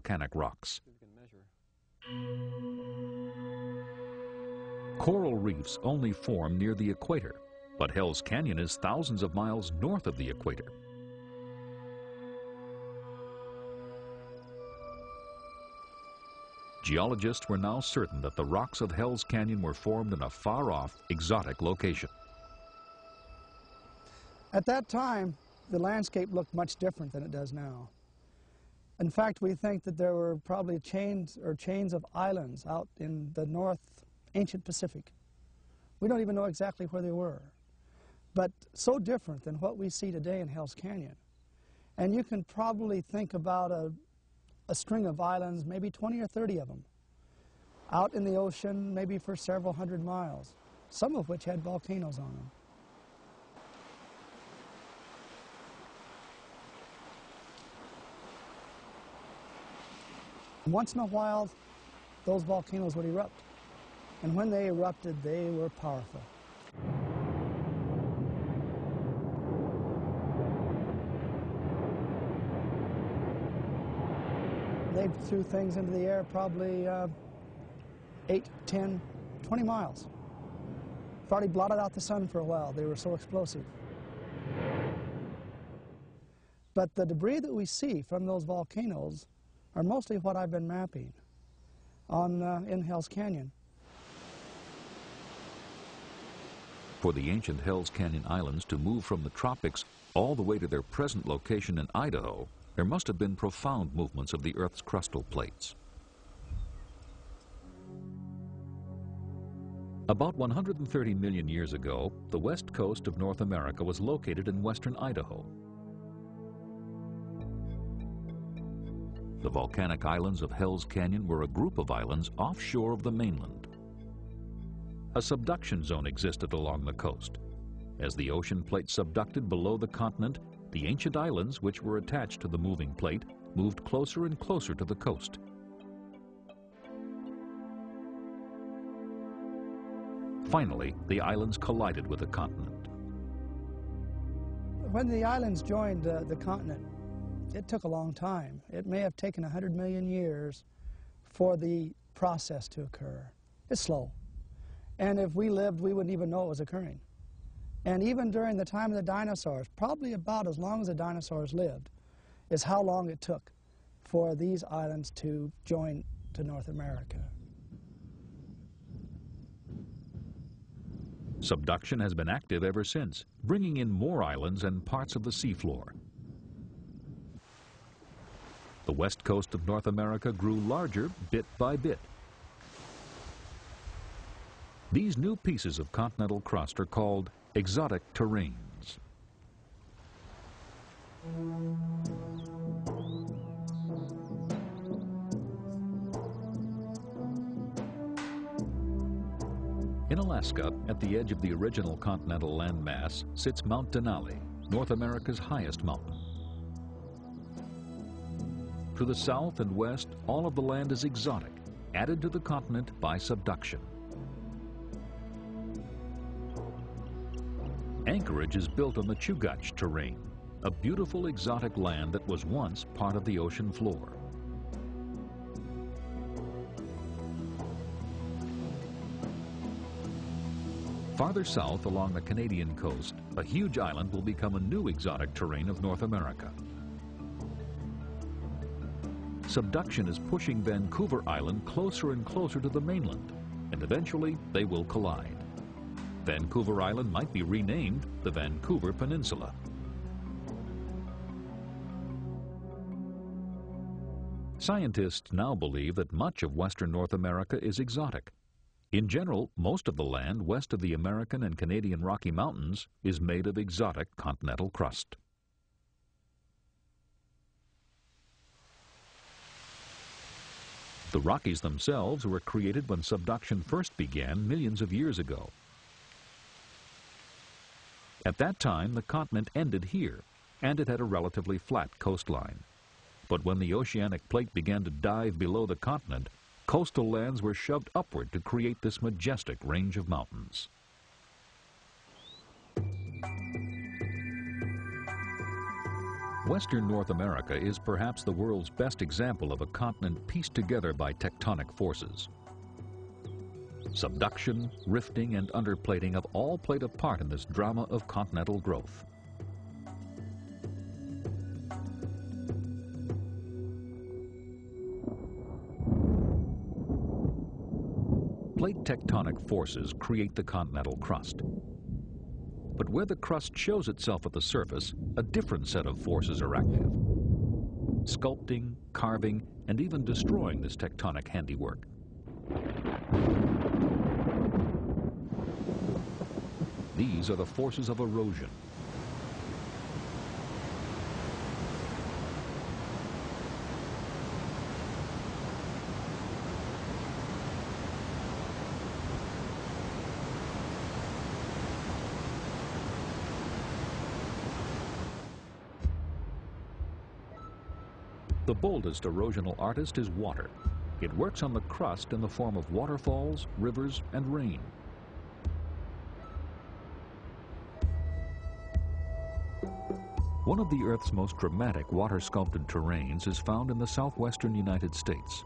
volcanic rocks. Coral reefs only form near the equator, but Hell's Canyon is thousands of miles north of the equator. Geologists were now certain that the rocks of Hell's Canyon were formed in a far-off, exotic location. At that time, the landscape looked much different than it does now. In fact, we think that there were probably chains of islands out in the North ancient Pacific. We don't even know exactly where they were, but so different than what we see today in Hell's Canyon. And you can probably think about a string of islands, maybe 20 or 30 of them, out in the ocean maybe for several hundred miles, some of which had volcanoes on them. Once in a while, those volcanoes would erupt. And when they erupted, they were powerful. They threw things into the air probably 8, 10, 20 miles. Probably blotted out the sun for a while. They were so explosive. But the debris that we see from those volcanoes are mostly what I've been mapping in Hell's Canyon. For the ancient Hell's Canyon islands to move from the tropics all the way to their present location in Idaho, there must have been profound movements of the Earth's crustal plates. About 130 million years ago, the west coast of North America was located in western Idaho. The volcanic islands of Hell's Canyon were a group of islands offshore of the mainland. A subduction zone existed along the coast. As the ocean plate subducted below the continent, the ancient islands, which were attached to the moving plate, moved closer and closer to the coast. Finally, the islands collided with the continent. When the islands joined the continent, it took a long time. It may have taken 100 million years for the process to occur. It's slow. And if we lived, we wouldn't even know it was occurring. And even during the time of the dinosaurs, probably about as long as the dinosaurs lived, is how long it took for these islands to join to North America. Subduction has been active ever since, bringing in more islands and parts of the seafloor. The west coast of North America grew larger bit by bit. These new pieces of continental crust are called exotic terrains. In Alaska, at the edge of the original continental landmass, sits Mount Denali, North America's highest mountain. To the south and west, all of the land is exotic, added to the continent by subduction. Anchorage is built on the Chugach terrain, a beautiful exotic land that was once part of the ocean floor. Farther south along the Canadian coast, a huge island will become a new exotic terrain of North America. Subduction is pushing Vancouver Island closer and closer to the mainland, and eventually they will collide. Vancouver Island might be renamed the Vancouver Peninsula. Scientists now believe that much of western North America is exotic. In general, most of the land west of the American and Canadian Rocky Mountains is made of exotic continental crust. The Rockies themselves were created when subduction first began millions of years ago. At that time, the continent ended here, and it had a relatively flat coastline. But when the oceanic plate began to dive below the continent, coastal lands were shoved upward to create this majestic range of mountains. Western North America is perhaps the world's best example of a continent pieced together by tectonic forces. Subduction, rifting, and underplating have all played a part in this drama of continental growth. Plate tectonic forces create the continental crust. But where the crust shows itself at the surface, a different set of forces are active, sculpting, carving, and even destroying this tectonic handiwork. These are the forces of erosion. The boldest erosional artist is water. It works on the crust in the form of waterfalls, rivers, and rain. One of the Earth's most dramatic water-sculpted terrains is found in the southwestern United States.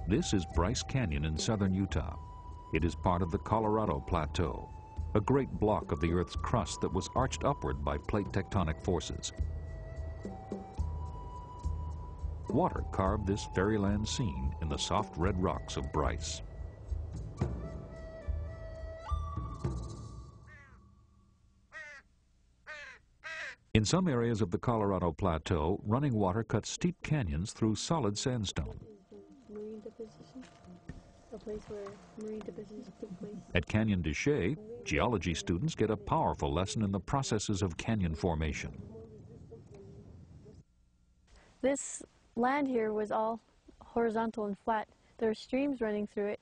This is Bryce Canyon in southern Utah. It is part of the Colorado Plateau, a great block of the Earth's crust that was arched upward by plate tectonic forces. Water carved this fairyland scene in the soft red rocks of Bryce. In some areas of the Colorado Plateau, running water cuts steep canyons through solid sandstone. Marine deposition, a place where marine depositions took place. At Canyon de Chelly, geology students get a powerful lesson in the processes of canyon formation. This land here was all horizontal and flat. There were streams running through it,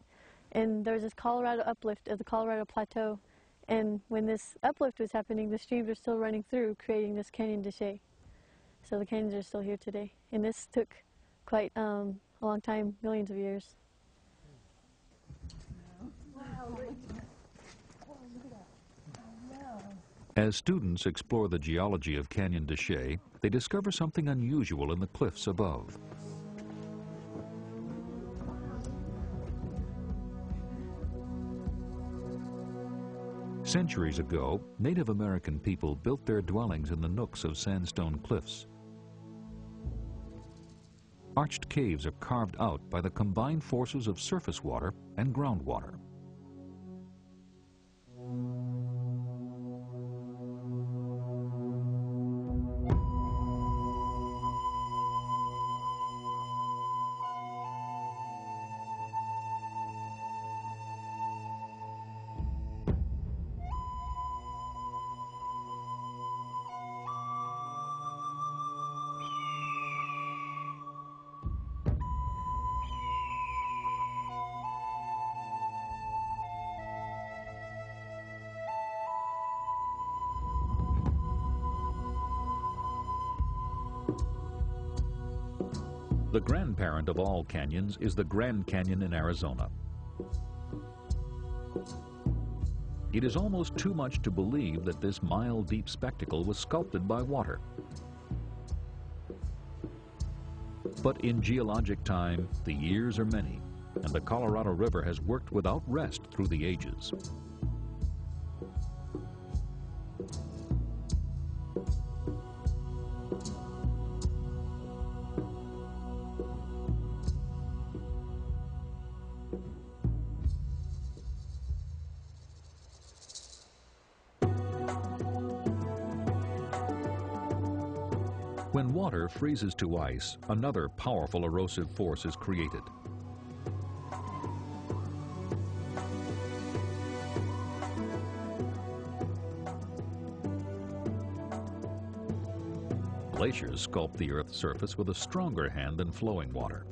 and there was this Colorado uplift of the Colorado Plateau. And when this uplift was happening, the streams were still running through, creating this Canyon de Chelly. So the canyons are still here today. And this took quite a long time, millions of years. As students explore the geology of Canyon de Chelly, they discover something unusual in the cliffs above. Centuries ago, Native American people built their dwellings in the nooks of sandstone cliffs. Arched caves are carved out by the combined forces of surface water and groundwater. The grandparent of all canyons is the Grand Canyon in Arizona. It is almost too much to believe that this mile-deep spectacle was sculpted by water. But in geologic time, the years are many, and the Colorado River has worked without rest through the ages. When water freezes to ice, another powerful erosive force is created. Glaciers sculpt the Earth's surface with a stronger hand than flowing water.